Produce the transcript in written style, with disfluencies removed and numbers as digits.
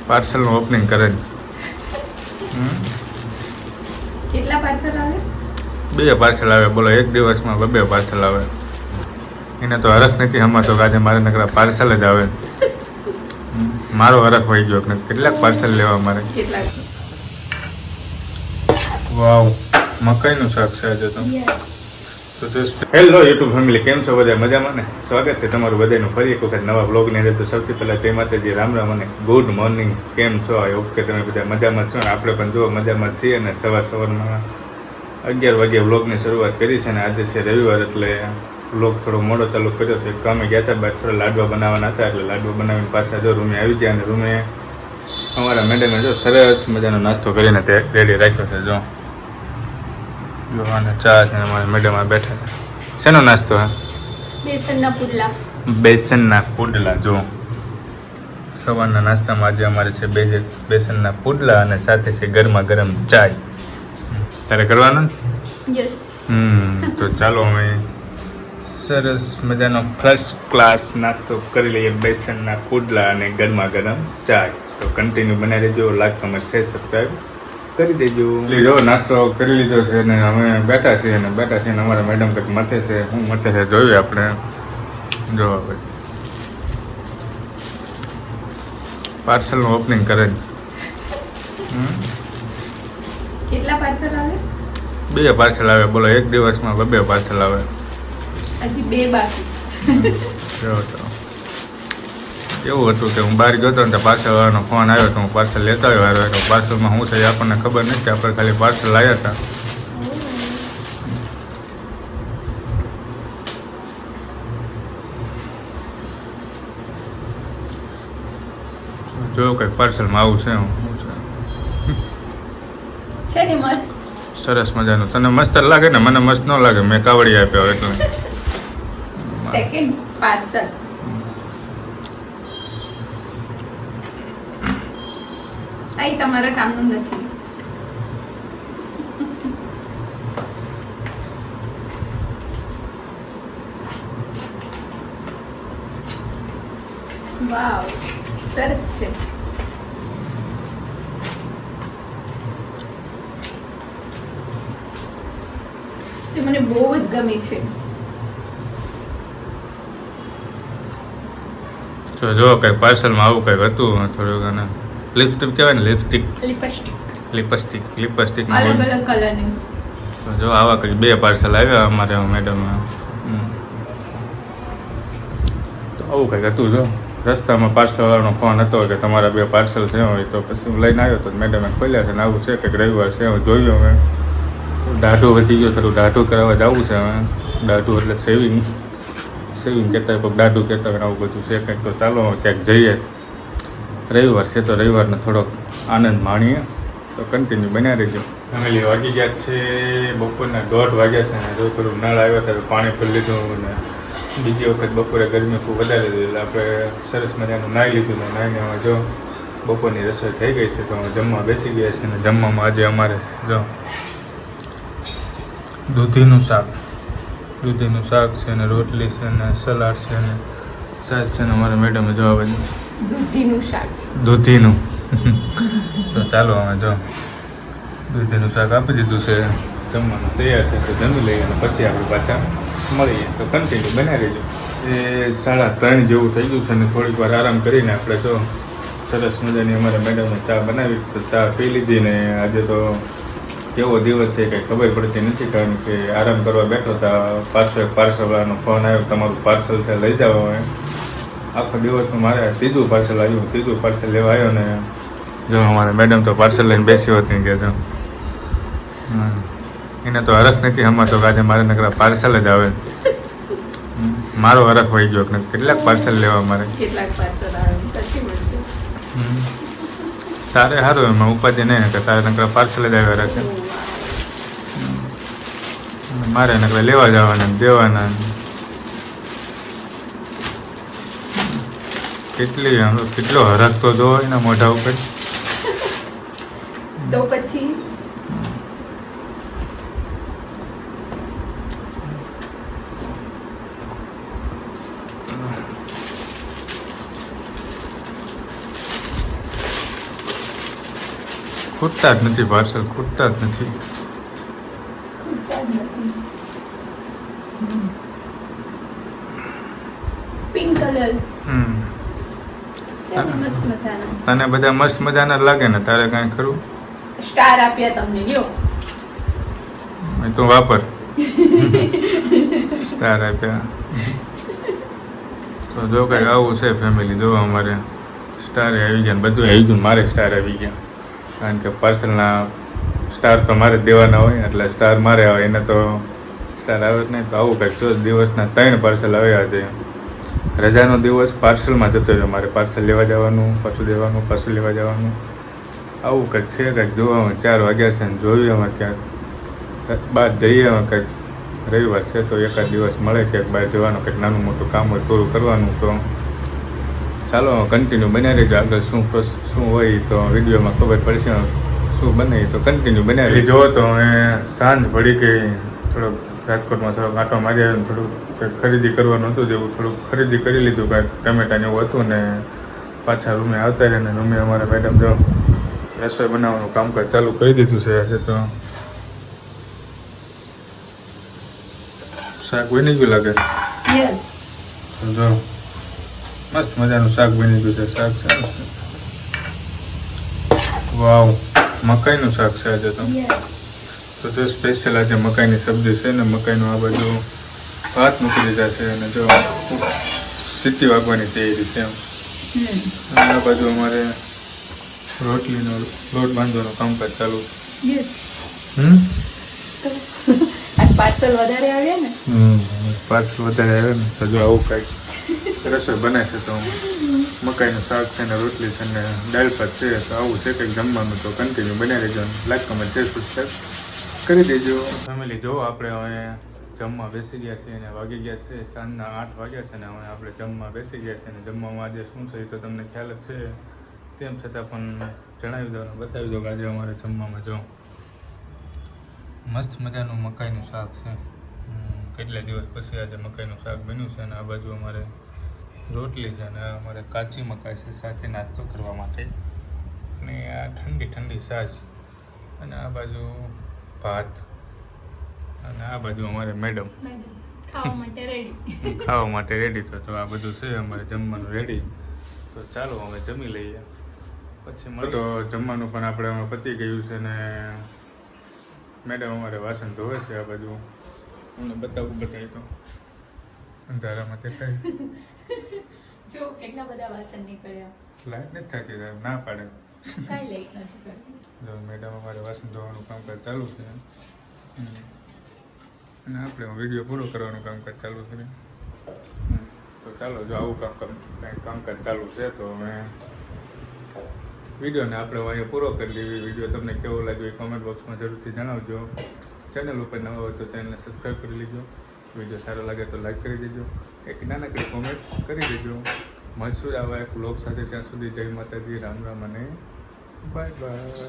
પાર્સલનું opening કરે છે. કેટલા પાર્સલ આવે? 2 પાર્સલ આવે. બોલો, એક દિવસમાં 2 પાર્સલ આવે. એને તો હરખ નથી હમાતો કે આજે મારે નકરા પાર્સલ જ આવે. મારો હરખ વહી ગયો કે કેટલાક પાર્સલ લેવા મારે. કેટલા? વાવ, મકાઈનું શાક છે આજે તો. હેલો યુટ્યુબ ફેમિલી, કેમ છો બધા? મજામાં ને? સ્વાગત છે તમારું બધાનું ફરી એક વખત નવા બ્લોગની અંદર. તો સૌથી પહેલાં જય માતાજી, રામ રામ અને ગુડ મોર્નિંગ. કેમ છો? આઈ હોપ કે તમે બધા મજામાં છો ને આપણે પણ જો મજામાં છીએ. અને સવારમાં 11 વાગ્યે બ્લોગની શરૂઆત કરી છે. અને આજે છે રવિવાર એટલે બ્લોગ થોડો મોડો ચાલુ કર્યો. તો એક કામે ગયા હતા, બહાર થોડા લાડવા બનાવવાના હતા. એટલે લાડવા બનાવીને પાછા જો રૂમે આવી ગયા. અને રૂમે અમારા મેડમે જો સરસ મજાનો નાસ્તો કરીને તે રેડી રાખ્યો છે. જો અને ચા છે. અમારા મેડમ આ બેઠા છે. શેનો નાસ્તો હે? બેસનના પુડલા. બેસનના પુડલા. જો સવારના નાસ્તામાં આજે અમારે છે બેસનના પુડલા અને સાથે છે ગરમા ગરમ ચાય. તારે કરવાનું? યસ. તો ચાલો અમે સરસ મજાનો ફર્સ્ટ ક્લાસ નાસ્તો કરી લઈએ. બેસનના પુડલા અને ગરમા ગરમ ચાય. તો કન્ટિન્યુ બનાવી દેજો. લાઈક, કમેન્ટ, શેર, સબસ્ક્રાઈબ કરી દેજો. જો નાસ્તો કરી લીધો છે અને અમે બેઠા છીએ. અને અમારા મેડમ કંઈક મથે છે. શું મથે છે જોઈએ આપણે. જો હવે પાર્સલનું ઓપનિંગ કરે છે. કેટલા પાર્સલ આવે? 2 પાર્સલ આવે. બોલો, એક દિવસમાં 2 પાર્સલ આવે. હજી 2 બાકી. જો તો એવું હતું કે હું બહાર ગયો હતો ને પાર્સલ વાળાનો ફોન આવ્યો તો હું પાર્સલ લેતા આવ્યો. તો પાર્સલમાં શું છે એ આપણને ખબર નથી. આપણે ખાલી પાર્સલ લાવ્યા હતા. જો કંઈક પાર્સલમાં આવું છે. છે ને મસ્ત. સરસ મજાનું. તને મસ્ત લાગે ને? મને મસ્ત ન લાગે. મેં કાવડી આપ્યો એટલે. Second parcel. આઈ તમારા કામનું નથી. વાવ, સરસ છે. જે મને બહુ જ ગમે છે. જો કંઈક પાર્સલમાં આવું કંઈક હતું. થોડુંક અને લિપસ્ટિક કહેવાય ને, લિપસ્ટિક. અલગ અલગ કલરની. જો આવા કંઈક 2 પાર્સલ આવ્યા અમારે મેડમ. તો આવું કંઈક હતું. જો રસ્તામાં પાર્સલવાળાનો ફોન હતો કે તમારા 2 પાર્સલ છે હોય. તો પછી હું લઈને આવ્યો તો મેડમે ખોલ્યા છે. ને આવું છે કંઈક રવિવાર છે. હું જોયું હવે દાઢું વધી ગયો. થોડું દાઢું કરાવવા જવું છે હવે. દાઢું એટલે સેવિંગ કહેતા હોય, દાઢું કહેતા હોય. આવું બધું છે કંઈક. તો ચાલો ક્યાંક જઈએ. રવિવાર છે તો રવિવારનો થોડોક આનંદ માણીએ. તો કન્ટિન્યુ બન્યા રહેજો. ફેમિલી વાગી ગયા છે બપોરના 1:30 વાગ્યા છે. અને જો થોડું નળ આવ્યો ત્યારે પાણી ભરી લીધું. અને બીજી વખત બપોરે ગરમી ખૂબ વધારે હતી એટલે આપણે સરસ મજાનું નાહી લીધું. ને નાહીને હવે જો બપોરની રસોઈ થઈ ગઈ છે. તો હવે જમવા બેસી ગયા છે. અને જમવામાં આજે અમારે જો દૂધીનું શાક છે અને રોટલી છે અને સલાડ છે અને છાશ છે. ને અમારા મેડમે જો આવે દૂધીનું શાક. દૂધીનું તો ચાલો અમે જો દૂધીનું શાક આપી દીધું છે. જમવાનું તૈયાર છે. તો જમી લઈએ અને પછી આપણે પાછા મળીએ. તો કન્ટિન્યુ બનાવી રહેજો. એ 3:30 જેવું થઈ ગયું છે. અને થોડીક વાર આરામ કરીને આપણે જો સરસ મજાની અમારા મેડમને ચા બનાવી. તો ચા પી લીધી. ને આજે તો કેવો દિવસ છે કંઈ ખબર પડતી નથી. કારણ કે આરામ કરવા બેઠો હતા. પાછો એક પાર્સલવાળાનો ફોન આવ્યો, તમારું પાર્સલ છે લઈ જાઓ. હવે આખો દિવસમાં મારે 3જું પાર્સલ આવ્યું. 3જું પાર્સલ લેવા આવ્યો. ને જો અમારા મેડમ તો પાર્સલ લઈને બેસી હોતી કે જો એને તો હરખ નથી હમાતો કે આજે મારે નકરા પાર્સલ જ આવે. મારો હરખ વહી ગયો કે કેટલાક પાર્સલ લેવા મારે. કેટલાક પાર્સલ આવે પછી મળશે. તારે સારું એમાં ઉપાધિ નહીં કે તારે નકરા પાર્સલ જ આવ્યા રાખે. મારે નકરા લેવા જવાના દેવાના. કેટલો હરખ તો જો એના મોઢા ઉપર. તો પછી ખૂટતા જ નથી પાર્સલ, ખૂટતા જ નથી. પિંક કલર હમ છે ને, મસ્ત મજાનો. તને બધા મસ્ત મજાના જ લાગે ને? તારે કાંઈ ખરું? સ્ટાર આપ્યા તમને, લ્યો. તું વાપર. સ્ટાર આપ્યા. તો જો કંઈક આવું છે ફેમિલી. જો અમારે સ્ટાર આવી ગયા ને બધું આવી ગયું. મારે સ્ટાર આવી ગયા કારણ કે પાર્સલના સ્ટાર તો મારે જ દેવાના હોય, એટલે સ્ટાર મારે આવે, એને તો સ્ટાર આવે જ નહીં. તો આવું કંઈક 14 દિવસના 3 પાર્સલ આવ્યા છે. રજાનો દિવસ પાર્સલમાં જતો રહ્યો મારે. પાર્સલ લેવા જવાનું, પાછું દેવાનું, પાછું લેવા જવાનું, આવું કંઈક છે. કંઈક જોવામાં 4 વાગ્યા છે ને જોયું અમે ક્યાંક બહાર જઈએ. અમે કંઈક રવિવાર છે તો એકાદ દિવસ મળે ક્યાંક બહાર જવાનું, કંઈક નાનું મોટું કામ હોય પૂરું કરવાનું. તો ચાલો કન્ટિન્યુ બનાવી રહેજો. આગળ શું હોય તો વિડીયોમાં ખબર પડશે. શું બને તો કન્ટિન્યુ બનાવી રહેજો. જો તો અમે સાંજ પડી ગઈ, થોડોક રાજકોટમાં થોડોક આંટો મારી આવ્યો, થોડુંક કંઈક ખરીદી કરવાનું હતું, જેવું થોડુંક ખરીદી કરી લીધું. કાંઈક ટમેટાને એવું હતું ને પાછા રૂમે આવતા રહ્યા ને રૂમે અમારા મેડમ જો રસોઈ બનાવવાનું કામકાજ ચાલુ કરી દીધું છે. તો શાક બની ગયું લાગે. યસ. જો મસ્ત મજાનું શાક બની ગયું છે. શાક સારું છે. વાવ, મકાઈનું શાક છે આજે તો. તો જો સ્પેશિયલ આજે મકાઈની સબ્જી છે ને મકાઈનું આ બાજુ ભાત મૂકી દીધા છે અને જો સીટી વાગવાની તૈયારી છે એમ. અને આ બાજુ અમારે રોટલીનો લોટ બાંધવાનું કામકાજ ચાલુ. પાર્સલ વધારે આવ્યા ને. પાર્સલ વધારે આવ્યા ને તો જો આવું કાંઈક રસોઈ બને છે. તો મકાઈનું શાક છે ને રોટલી છે ને દાળ ભાત છે. તો આવું છે કંઈક જમવાનું. તો કન્ટિન્યુ બનાવી દેજો. લાઈક કમેન્ટ શેર સબસ્ક્રાઈબ કરી દેજો. ફેમિલી જો આપણે હવે જમવા બેસી ગયા છીએ અને વાગી ગયા છે સાંજના 8 વાગ્યા છે ને હવે આપણે જમવા બેસી ગયા છે. અને જમવામાં આજે શું છે એ તો તમને ખ્યાલ જ છે. તેમ છતાં પણ જણાવી દો અને બતાવી દો કે આજે અમારે જમવામાં જો મસ્ત મજાનું મકાઈનું શાક છે. કેટલા દિવસ પછી આજે મકાઈનું શાક બન્યું છે. અને આ બાજુ અમારે રોટલી છે અને અમારે કાચી મકાઈ છે સાથે નાસ્તો કરવા માટે. અને આ ઠંડી ઠંડી છાશ અને આ બાજુ ભાત અને આ બાજુ અમારે મેડમ ખાવા માટે રેડી. ખાવા માટે રેડી. તો આ બધું છે અમારે જમવાનું રેડી. તો ચાલો હવે જમી લઈએ પછી તો જમવાનું પણ આપણે હવે પતી ગયું છે ને મેડમ અમારે વાસણ ધોવે છે. આ બાજુ હું બતાવી તો અંધારામાં દેખાય. જો કેટલા બધા વાસણ નીકળ્યા. લાઈટ નથી થતી ના પાડે. કાંઈ લાઈટ નથી કરતી. જો મેડમ અમારે વાસણ ધોવાનું કામકાજ ચાલુ છે અને આપણે વિડીયો પૂરો કરવાનું કામકાજ ચાલુ છે. તો ચાલો જો આવું કામકાજ ચાલુ છે. તો અમે વિડીયોને આપણે અહીંયા પૂરો કરી દેવી. વિડીયો તમને કેવો લાગ્યો એ કોમેન્ટ બોક્સમાં જરૂરથી જણાવજો. ચેનલ ઉપર નવા હોય તો ચેનલને સબસ્ક્રાઈબ કરી લેજો. વિડીયો સારો લાગે તો લાઈક કરી દેજો. એક નાનકડી કોમેન્ટ કરી દેજો. મળશું આવા એક વ્લોગ સાથે. ત્યાં સુધી જય માતાજી, રામ રામ અને બાય બાય.